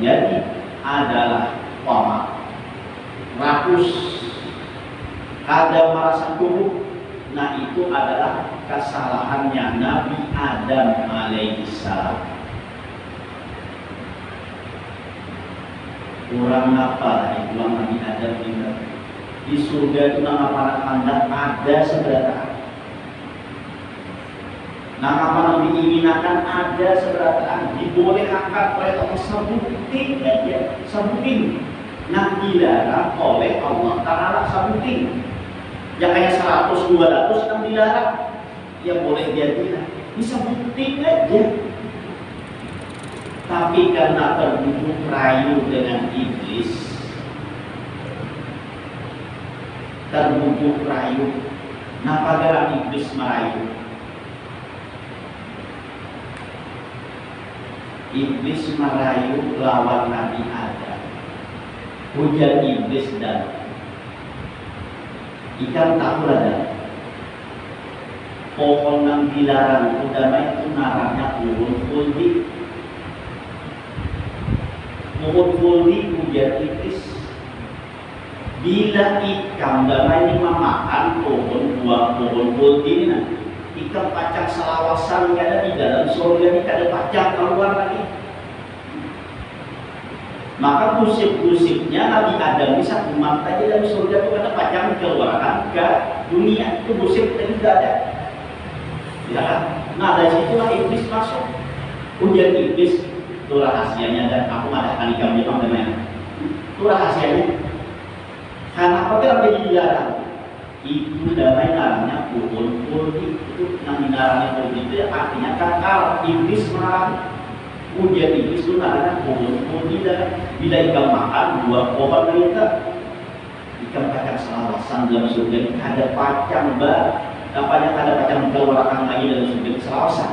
terjadi adalah wama, rakus, kada merasa cukup. Nah itu adalah kesalahannya Nabi Adam alaihissalam. Kurang apa itu Nabi Adam ini? Di surga itu nama para anda ada seberapa? Nama Nabi diinginkan ada seberapa? Dibolehkan oleh Allah sebutin aja, sebutin. Nah dilarang oleh Allah Taala sebutin. Yang kayak 100, 200 kan dilarang. Ya boleh dia bilang, bisa bukti aja. Tapi karena terbunuh rayu dengan iblis, terbunuh rayu, nah pada iblis merayu. Iblis merayu lawan Nabi Adam. Hujan iblis dan ikan tahu ada pohon yang dilarang udama itu narangnya pohon kuldi. Pohon kuldi hujan iblis. Bila ikan udama ini memakan buah pohon kuldi ini, ikan pacang selawasan yang ada di dalam surga ini kada pacang keluar lagi. Maka gusip-gusipnya Nabi Adam bisa kumat aja dalam surga itu kada pacang keluarkan ke dunia, itu gusip tadi tidak ada. Ya kan? Nah dari situlah iblis masuk. Ujian iblis itu rahasianya dan aku ada kanikam Jepang teman. Itu rahasianya. Karena apa kan jadi dilarang? Itu damai narangnya pohon itu yang narangnya pohon itu ya artinya kakal. Iblis melarang. Ujian iblis itu narangnya pohon dan bila ikan makan buah pohon mereka ikan pacang selawasan dalam surga ini ada pacang dapatnya ada pacang keluarkan lagi dalam surga selawasan.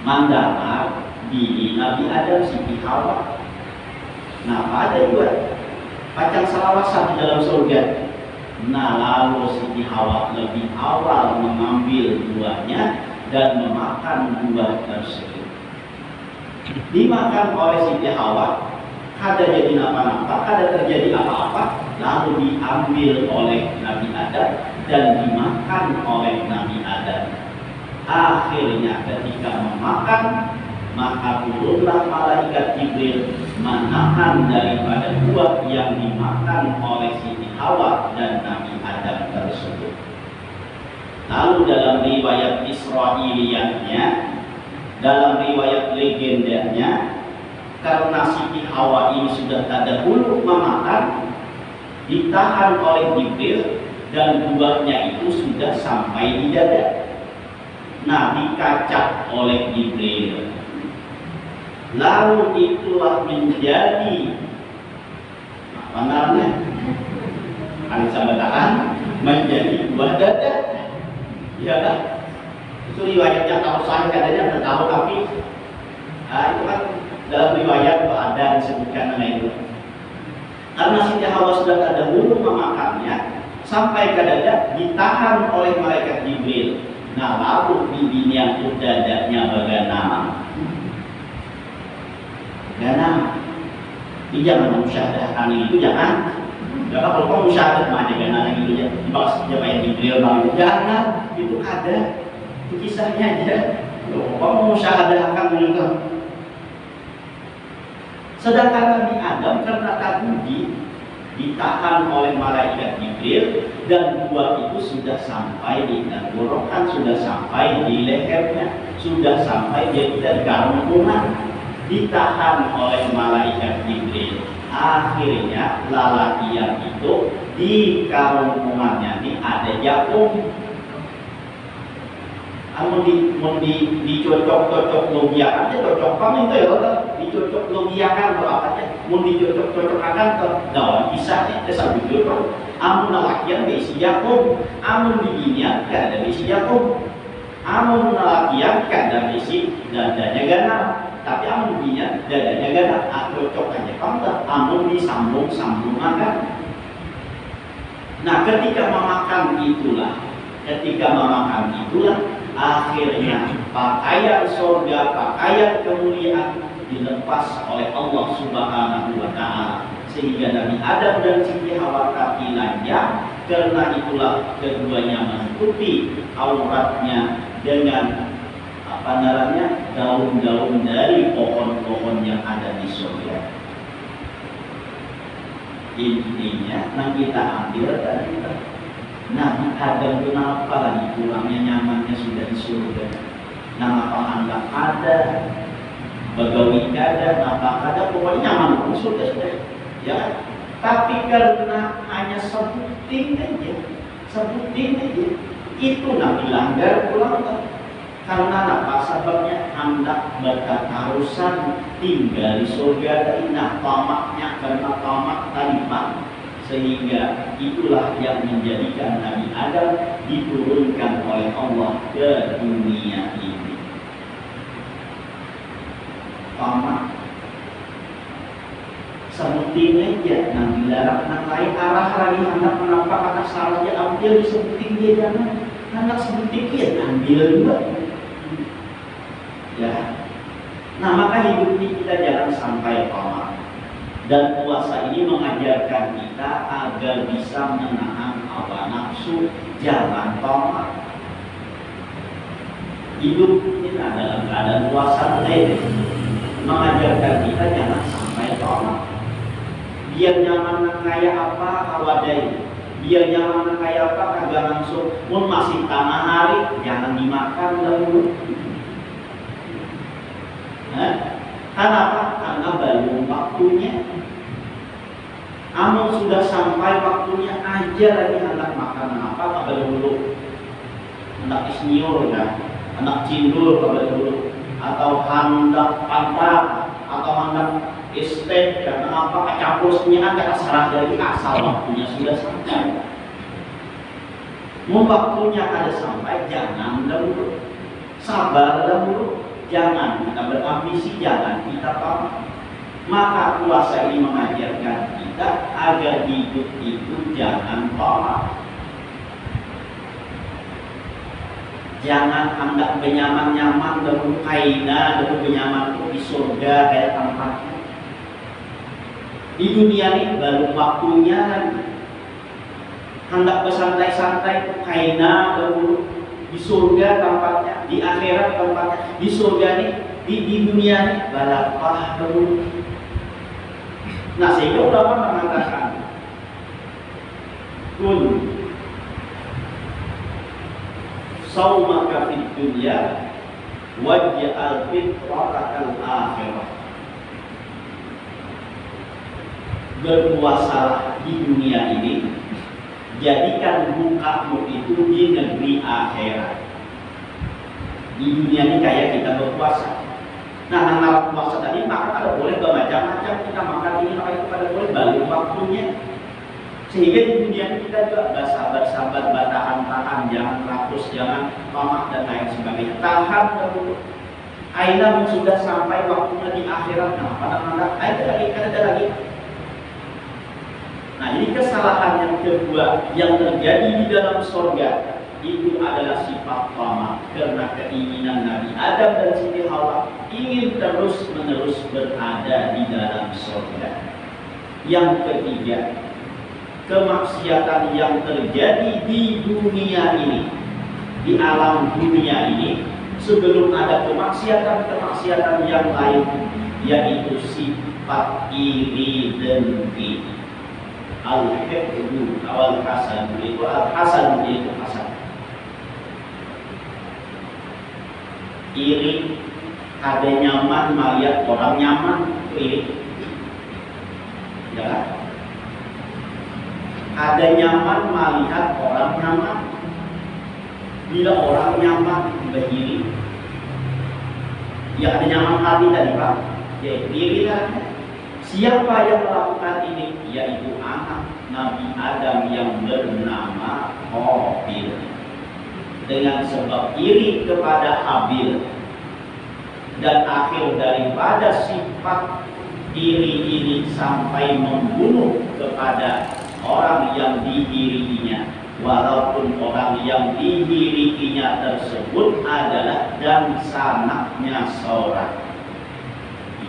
Mandala bini Nabi Adam Siti Hawa. Nah ada juga pacang selawasan di dalam surga. Nah lalu Siti Hawa lebih awal mengambil buahnya dan memakan buah tersebut. Dimakan oleh Siti Hawa, kada jadi napa-napa, kada terjadi apa-apa, lalu diambil oleh Nabi Adam dan dimakan oleh Nabi Adam. Akhirnya ketika memakan, maka turunlah malaikat Jibril menahan daripada buah yang dimakan oleh Siti Hawa dan Nabi Adam tersebut. Lalu dalam riwayat Israiliyatnya, dalam riwayat legendanya, karena Siti Hawa ini sudah terdahulu memakan, ditahan oleh Jibril dan buahnya itu sudah sampai di dada. Nah, dikacak oleh Jibril. Lalu itulah menjadi apa namanya? Alisa bertahan menjadi buah dada. Ya kan? Itu riwayatnya tahu saya katanya tidak tahu tapi itu kan dalam riwayat ada disebutkan nama itu. Karena Siti Hawa sudah terdahulu memakannya sampai ke dada ditahan oleh malaikat Jibril. Nah lalu bibinya yang dadanya bagaimana? Ganam. Jangan mengusyadahkan itu jangan. Jangan kalau kamu musyadah mana ganam gitu ya. Dibahas jemaah Jibril malu jangan itu ada. Itu kisahnya aja. Kalau kamu musyadahkan juga. Sedangkan Nabi Adam karena tadi ditahan oleh malaikat Jibril dan buah itu sudah sampai di tenggorokan, sudah sampai di lehernya, sudah sampai di kerongkongan, ditahan oleh malaikat Jibril. Akhirnya lalaki yang itu di kerongkongannya ini ada jagung. Dicocok-cocok logiakan aja, cocok kamu itu ya, dicocok logiakan atau apa aja, mau dicocok-cocokakan ke dalam kisahnya, sambil cocok. Amun lalakian besi jagung, amun beginian kan ada besi jagung, amun lalakian kan ada besi dadanya ganal, tapi amun beginian dadanya ganal, cocok aja kamu, amun disambung-sambung makan. Nah ketika memakan itulah, akhirnya pakaian surga, pakaian kemuliaan dilepas oleh Allah Subhanahu wa Ta'ala, sehingga Nabi Adam dan Siti Hawa telanjang. Karena itulah keduanya menutupi auratnya dengan daun-daun dari pohon-pohon yang ada di surga. Intinya, nah kita ambil dari Nabi Adam kenapa lagi pulangnya nyamannya sudah di surga. Nama penganggap ada, begawi ada, nama ada, pokoknya nyaman pun surga sudah. Ya, tapi karena hanya sebuting aja, itu Nabi langgar pulang. Karena apa? Sebabnya hendak berkatarusan tinggal di surga. Nah, tamaknya karena tamak taliban, sehingga itulah yang menjadikan Nabi Adam diturunkan oleh Allah ke dunia ini. Tamak sebuting aja, Nabi larang nang lain arah lagi hendak menampak anak salahnya ambil sebuting dia jangan, hendak sebuting dia ambil juga. Ya, nah maka hidup ini kita jangan sampai tamak. Dan puasa ini mengajarkan kita agar bisa menahan hawa nafsu, jangan tamak. Hidup ini dalam keadaan puasa ini mengajarkan kita jangan sampai tamak. Biar nyaman kayak apa awadai, biar nyaman kayak apa kagak langsung, pun masih tengah hari jangan dimakan dahulu. Kenapa? Karena belum waktunya. Amun sudah sampai waktunya aja lagi hendak makan apa kabar dulu, hendak isniur ya, hendak cindur kabar dulu, atau hendak pantat, atau hendak istek karena apa campurnya ada sarah dari asal waktunya sudah sampai. Mau waktunya ada sampai jangan dahulu, sabar dahulu. Jangan kita berambisi, jangan kita tamak. Maka puasa ini mengajarkan kita agar hidup itu jangan tamak. Jangan hendak benyaman-nyaman dahulu kaina, dahulu benyaman itu di surga kayak tempatnya. Di dunia ini baru waktunya lagi. Hendak bersantai-santai itu kaina dahulu. Di surga tempatnya, di akhirat tempatnya, di surga nih, di dunia nih balapah dahulu. Nah sehingga ulama mengatakan kun saumaka fid dunya waj'al fitrataka al-akhirah. Berpuasalah di dunia ini, jadikan bukamu itu di negeri akhirat. Di dunia ini kayak kita berpuasa. Nah, nama puasa tadi maka ada boleh bermacam-macam, kita makan ini maka itu pada boleh balik waktunya. Sehingga di dunia ini kita juga bersabar, bertahan-tahan, jangan rakus, jangan tamak dan lain sebagainya. Tahan dahulu. Aina sudah sampai waktunya di akhirat. Nah, pada ada lagi. Nah, ini kesalahan yang kedua yang terjadi di dalam surga. Itu adalah sifat tamak, karena keinginan Nabi Adam dan Siti Hawa ingin terus-menerus berada di dalam surga. Yang ketiga, kemaksiatan yang terjadi di dunia ini, di alam dunia ini, sebelum ada kemaksiatan yang lain, yaitu sifat iri dengki. Al-hibbu awal hasan itu al-hasan itu hasan. Iri, ada nyaman melihat orang nyaman, itu iri. Ya kan? Ada nyaman melihat orang nyaman. Bila orang nyaman berdiri, ya ada nyaman hati tadi Pak. Ya iri kan? Siapa yang melakukan ini? Yaitu anak Nabi Adam yang bernama Qabil. Dengan sebab iri kepada Habil, dan akhir daripada sifat iri ini sampai membunuh kepada orang yang diirikinya, walaupun orang yang diirikinya tersebut adalah dan sanaknya seorang.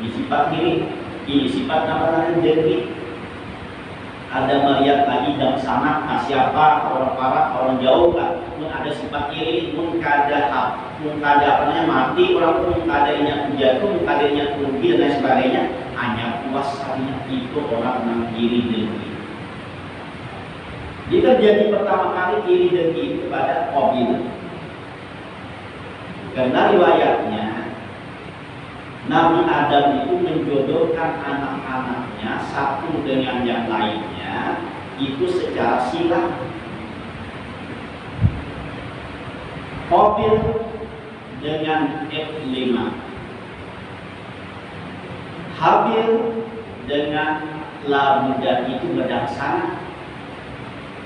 Ini sifat kiri, ini sifat namanya jengki. Ada melihat lagi dan sana, siapa orang parah, orang jauh kan, pun ada sifat kiri, pun kada mati orang pun kadanya jatuh, kadanya rugi dan sebagainya, hanya puas hanya itu orang yang kiri jengki. Dia terjadi pertama kali kiri jengki kepada Qabil. Karena riwayatnya Nabi Adam itu menjodohkan anak-anaknya satu dengan yang lainnya itu secara silang. Qabil dengan F5, Habil dengan Labuda itu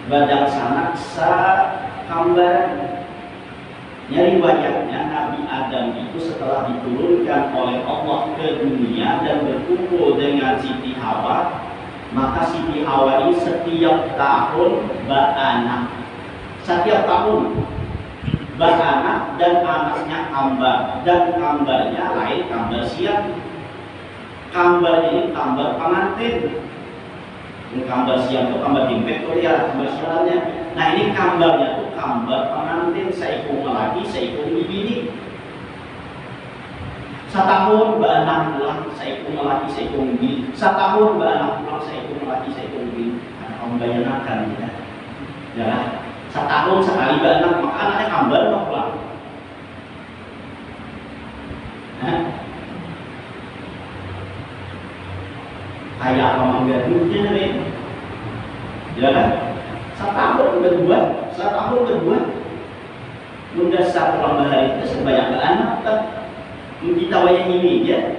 badaksana sakambaran. Riwayatnya Nabi Adam itu setelah diturunkan oleh Allah ke dunia dan berkumpul dengan Siti Hawa, maka Siti Hawa ini setiap tahun beranak. Setiap tahun beranak dan anaknya kambar, dan kambarnya lain kambar siap. Kambar ini kambar pengantin. Kambar siap itu kambar timpek tuh ya, kambar sialnya. Nah ini kambarnya tuh kambar pengantin, seikung lagi, seikung bini. Setahun beranak pulang, seikung lagi, seikung bini. Setahun beranak pulang, seikung lagi, seikung bini. Nah, kamu bayangkan ya. Ya, setahun sekali beranak, maka anaknya kambar mau pulang. Nah, kayak apa menggadungnya nih? Ya kan? Setahun kedua mendasar perubahan itu sebanyak anak kan? Kita wayang ini ya,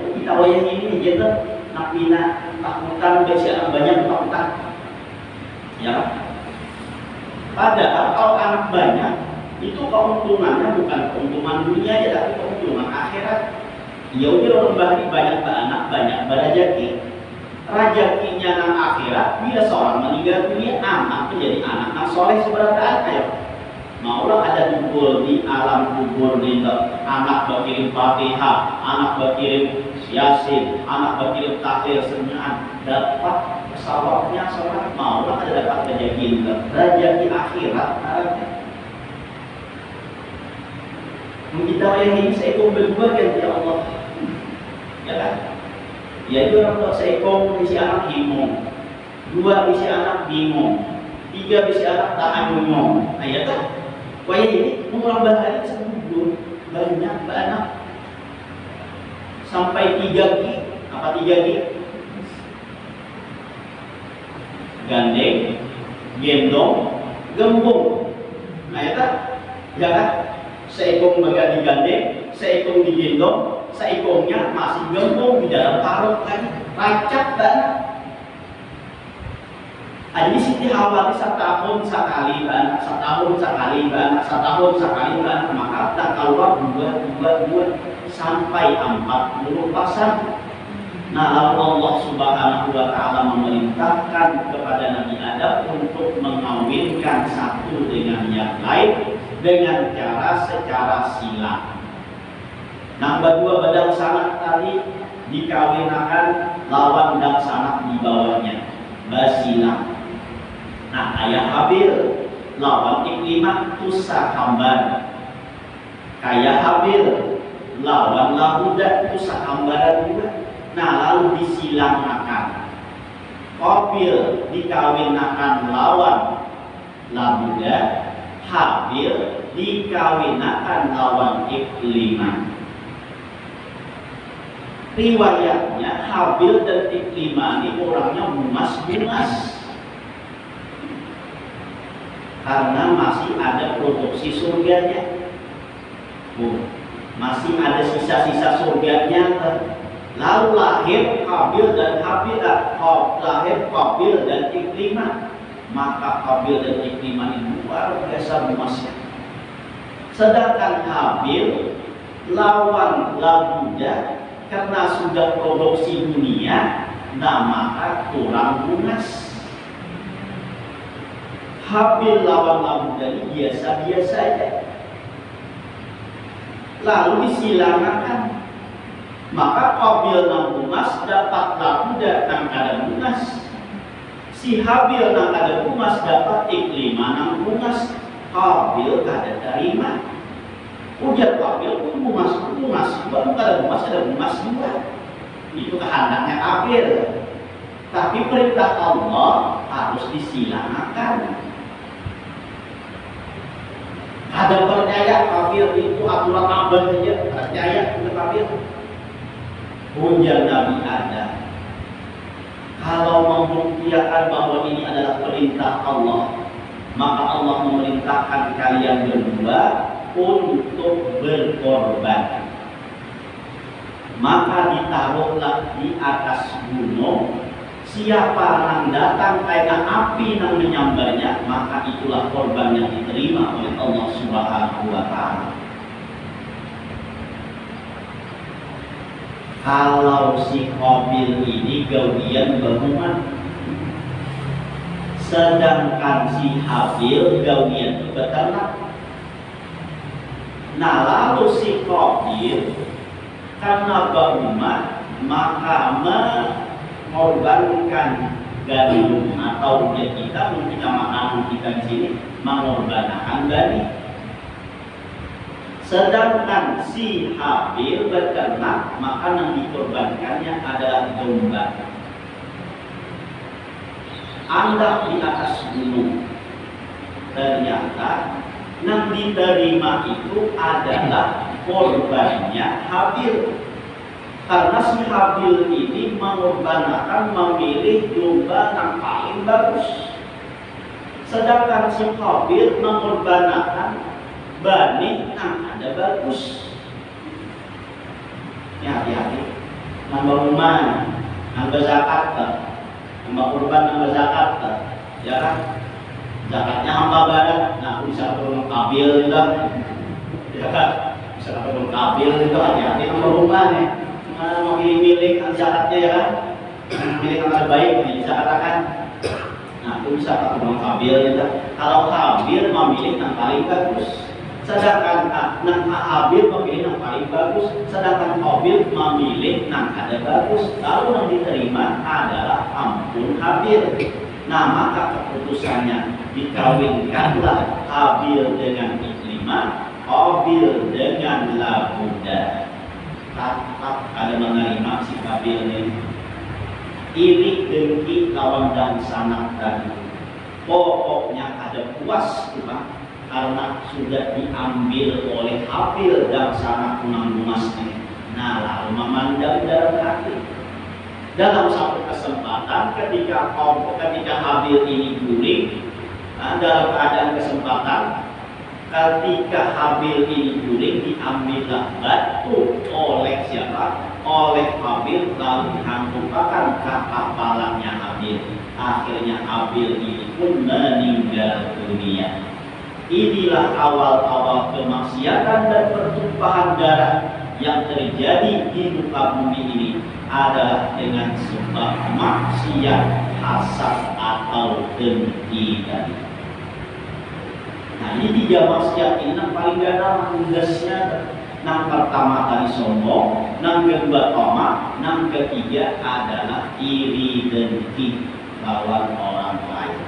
tuh nak bina takutan biasa banyak takutan, ya. Padahal kalau anak banyak itu keuntungannya bukan keuntungan dunia ya, tapi keuntungan akhirat. Ya udah orang bahari banyak anak banyak berajaki. Rajakinya nang akhirat bila seorang meninggal dunia anak menjadi anak nang soleh seberapa ayo maulah ada kubur di alam kubur di anak berkirim Fatihah, anak berkirim Yasin, anak berkirim tahlil senyaan dapat sawabnya seorang maulah ada dapat rejeki akhirat kita yang ini saya berdua kan ya Allah ya kan. Yaitu orang tua seekor isi anak himong, 2 isi anak bingung, 3 isi anak tak ngomong. Nah ya kan, waya ini mengulang bahaya sebelum banyak anak sampai 3 G, apa 3 G? Gandeng, gendong, gembung. Nah ya kan, seekor berganti gandeng, seekor digendong. Seikongnya masih gembung di dalam karung lagi, rancak banget. Jadi Siti Hawa setahun sekali banget, maka tak keluar 2 sampai 40 pasang. Nah lalu Allah Subhanahu wa Ta'ala memerintahkan kepada Nabi Adam untuk mengawinkan satu dengan yang lain dengan cara secara silang. Nambah 2 badang sanak tadi dikawinakan lawan dan sanak di bawahnya basilah. Nah ayah Habil lawan Iklimah tusa kambar. Kayak Habil lawan Labuda tusa kambaran juga. Nah lalu disilangkan. Qabil dikawinakan lawan Labuda, Habil dikawinakan lawan Iklimah. Riwayatnya Habil dan Iklimah ini orangnya bungas karena masih ada produksi surganya, masih ada sisa-sisa surganya. Lalu lahir Qabil dan Iklimah. Maka Qabil dan Iklimah ini luar biasa bungasnya. Sedangkan Habil lawan Labuda karena sudah produksi dunia, nah maka kurang bungas. Habil lawan Labuda ini biasa-biasa saja. Lalu disilangkan Maka Qabil nang Umas dapatlah budak nang kada Umas. Si Habil nang kada Umas dapat Iklimah nang Umas. Qabil kada terima. Ujar Qabil pun Umas bukan kada Umas ada Umas juga. Itu kehendaknya Qabil. Tapi perintah Allah harus disilakan. Ada percaya Qabil itu aturan abad saja percaya kepada Qabil. Ujar Nabi Adam, kalau membuktikan bahwa ini adalah perintah Allah, maka Allah memerintahkan kalian berdua untuk berkorban. Maka ditaruhlah di atas gunung. Siapa yang datang kayak api yang menyambarnya, maka itulah korban yang diterima oleh Allah Subhanahu wa Ta'ala. Kalau si Qabil ini gawian berhubungan, sedangkan si Habil gawian beternak. Nah lalu si Qabil karena berhubungan maka mengorbankan gandum atau kita mungkin makna kita di sini mengorbankan gandum. Sedangkan si Habil beternak, maka yang dikorbankannya adalah domba. Anda di atas gunung, ternyata yang diterima itu adalah korbannya Habil. Karena si Habil ini mengorbankan memilih domba yang paling bagus. Sedangkan si Habil mengorbankan bani yang ada bagus. Ya hati-hati. Nambah rumah, nambah zakat, nambah kurban, nambah zakat, ya kan? Zakatnya hamba badan. Nah, bisa turun Qabil juga, ya kan? Bisa turun Qabil itu hati-hati nambah rumah nih. Mau milik zakatnya ya kan? Milik yang terbaik ini bisa katakan. Nah, itu bisa turun Qabil juga. Kalau Qabil memilih yang paling bagus. Sedangkan Habil memilih yang paling bagus, sedangkan Qabil memilih yang ada bagus. Lalu yang diterima adalah ampun Habil. Nah maka keputusannya dikawinkanlah Habil dengan Iklimah, Qabil dengan Labuda. Tetap ada menerima si Habil ini. Iri dengki lawan dan sanak tadi. Pokoknya ada puas Tuhan. Karena sudah diambil oleh Habil dan sana kunang Umasnya. Nah lalu memandang dalam hati. Dalam satu kesempatan ketika Habil ini guling, dalam keadaan kesempatan ketika Habil ini guling diambillah batu oleh siapa? Oleh Habil lalu dihantumkan ke kapalannya Habil. Akhirnya Habil ini pun meninggal dunia. Inilah awal-awal kemaksiatan dan pertumpahan darah yang terjadi di muka bumi ini adalah dengan sebab maksiat, hasad atau dengki tadi. Nah ini tiga maksiat ini yang paling dalam tugasnya. Yang pertama tadi sombong, yang kedua tamak, yang ketiga adalah iri dengki lawan orang lain.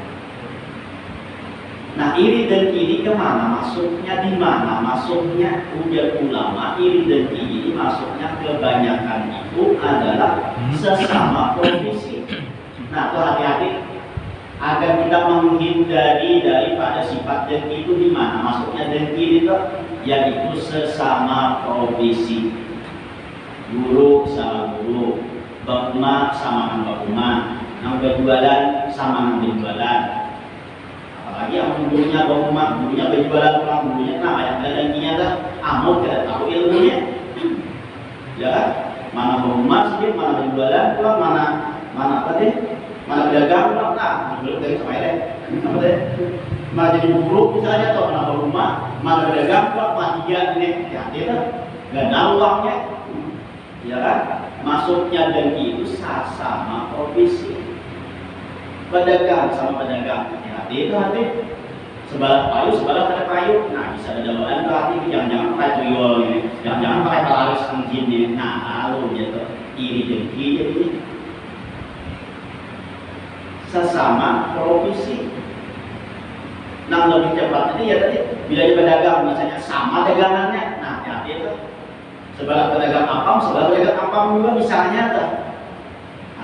Nah iri dengki ini kemana masuknya, di mana masuknya? Ujar ulama, iri dengki ini masuknya kebanyakan itu adalah sesama profesi. Nah tuh hati-hati agar kita menghindari daripada sifat dengki itu. Di mana masuknya dengki itu? Yaitu sesama profesi. Guru sama guru, bakma sama bakma, yang berjualan sama yang berjualan. Apalagi yang gurunya bakma, gurunya berjualan, pulang gurunya kenapa yang ada dengkinya dah? Amuk tidak tahu ilmunya, ya kan? Mana bakma sedikit, mana berjualan, pulang mana apa deh? Mana pedagang, pulang belum dari sama deh, apa deh? Mana jadi guru misalnya atau mana bakma, mana pedagang, pulang mana tiga ini, ya tidak, nggak ada uangnya. Ya kan? Masuknya dengki itu sama profesi. Pedagang sama pedagang. Hati itu hati. Sebalah payu, sebalah ada payu. Nah, bisa ada dalam berarti jangan pakai tuyul ini, jangan pakai pelaris angin ini. Nah, lalu dia tuh iri dengki jadi sesama profesi. Nah, lebih cepat itu ya tadi bila dia pedagang misalnya sama dagangannya. Nah, hati itu sebalah pedagang apam, sebalah pedagang apam juga misalnya tuh.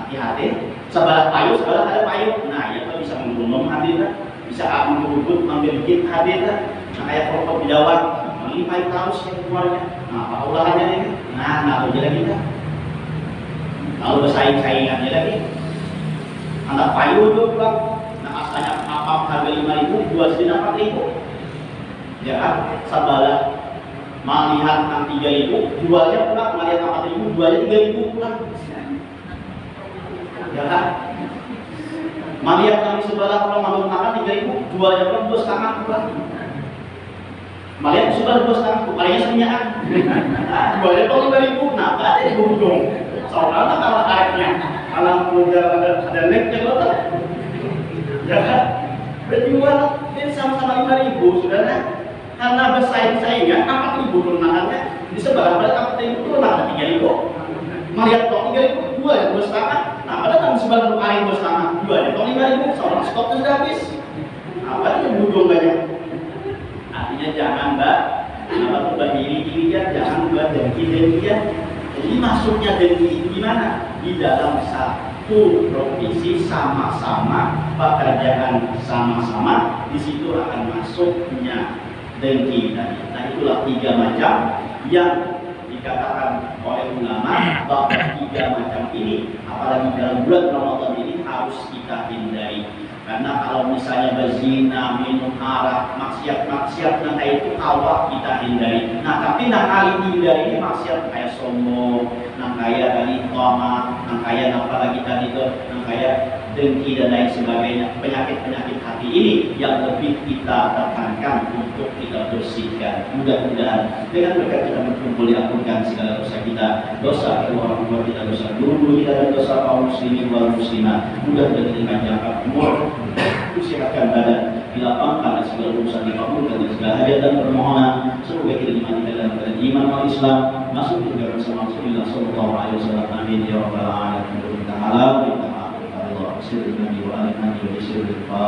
Hati-hati. Sebalah payu, sebalah ada payu. Nah, ya tuh bisa menggunung hati tuh. Bisa mengurut, ambil dikit hadir kan. Nah, kayak pokok bidawat melipai terus yang keluarnya. Nah, apa ulahannya ini? Nah, aja lagi kan. Lalu bersaing-saingannya lagi. Anak payu itu pulang. Nah, asalnya apa harga 5.000, jual sini 4.000. Ya kan? Sabalah malihan 3.000, jualnya pulang malihan 4.000, jualnya 3.000 pulang. Ya kan? Malihat kami sebelah kalau mau makan 3.000, jualnya pun 2,5 pulang. Malihat sebelah 2,5, palingnya semuanya. Jualnya pun 5.000, nah ada di ujung. Soalnya kalau airnya, kalau ada leknya loh, ya kan? Berjual ini sama-sama 5.000, saudara. Karena bersaing-saingan 4.000 tunangannya di sebelah pada 4.000 tunangan 3.000. Melihat tong 3.000 jual ya 2,5. Nah, padahal kan sebelah kemarin 2,5 jual ya tong 5.000, seorang stoknya sudah habis. Nah, padahal yang bujung banyak. Artinya jangan kenapa tuh berdiri jangan dengki-dengkian. Jadi masuknya dengki itu gimana? Di dalam satu provinsi sama-sama pekerjaan sama-sama, di situ akan masuknya dengki tadi. Nah, itulah 3 macam yang dikatakan oleh ulama bahwa 3 macam ini apalagi dalam bulan Ramadan ini harus kita hindari. Karena kalau misalnya berzina, minum arak, maksiat nah itu awal kita hindari. Nah, tapi kali hindari ini maksiat kayak sombong, kayak tadi toma, kayak apalagi tadi itu, kayak dengki dan lain sebagainya. Penyakit-penyakit hati ini yang lebih kita tekankan untuk kita bersihkan. Mudah-mudahan dengan berkat kita berkumpul diampunkan segala dosa kita, dosa orang tua kita, dosa guru kita, dan dosa kaum muslimin wal muslimat. Mudah-mudahan dipanjangkan umur, usiakan badan, dilapangkan segala urusan, dikabulkan dan segala hajat dan permohonan. Semoga kita dimatikan dalam keadaan iman wal Islam, masuk surga bersama Rasulullah sallallahu alaihi wasallam. Amin ya rabbal alamin. Kita halal, kita maafkan Allah. Bismillahirrahmanirrahim. Wa